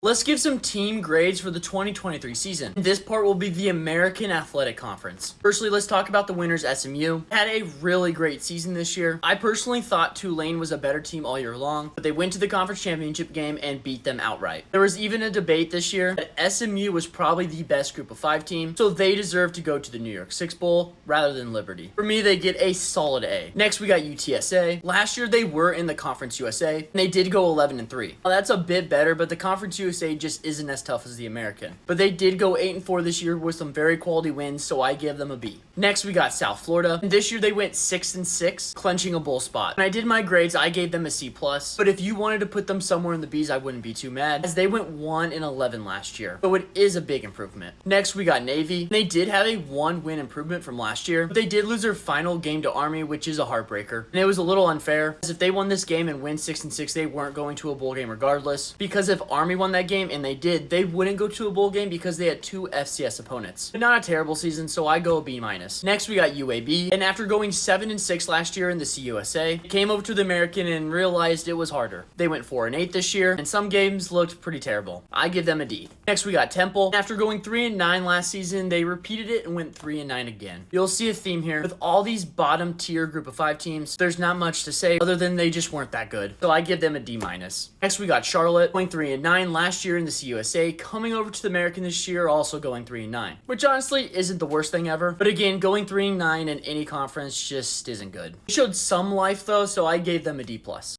Let's give some team grades for the 2023 season. This part will be the American Athletic Conference. Firstly, let's talk about the winners. SMU had a really great season this year. I personally thought Tulane was a better team all year long, but they went to the conference championship game and beat them outright. There was even a debate this year that SMU was probably the best group of 5 team, so they deserve to go to the New Year's Six Bowl rather than Liberty. For me, they get a solid A. Next, we got UTSA. Last year, they were in the Conference USA, and they did go 11-3. Now, that's a bit better, but the Conference USA just isn't as tough as the American. But they did go 8-4 this year with some very quality wins, so I give them a B. Next, we got South Florida. And this year, they went 6-6, clenching a bowl spot. When I did my grades, I gave them a C+. But if you wanted to put them somewhere in the Bs, I wouldn't be too mad, as they went 1-11 last year. So it is a big improvement. Next, we got Navy. They did have a 1-win improvement from last year, but they did lose their final game to Army, which is a heartbreaker. And it was a little unfair, as if they won this game and win 6-6, they weren't going to a bowl game regardless. Because if Army won that game, and they did, they wouldn't go to a bowl game because they had 2 FCS opponents. But not a terrible season, so I go a B-. Next, we got UAB, and after going 7-6 last year in the CUSA, they came over to the American and realized it was harder. They went 4-8 this year, and some games looked pretty terrible. I give them a D. Next, we got Temple. After going 3-9 last season, they repeated it and went 3-9 again. You'll see a theme here. With all these bottom tier group of 5 teams, there's not much to say other than they just weren't that good. So I give them a D-. Next, we got Charlotte, going 3-9 last year in the CUSA, coming over to the American this year, also going 3-9, which honestly isn't the worst thing ever. But again, going 3-9 in any conference just isn't good. They showed some life though, so I gave them a D+.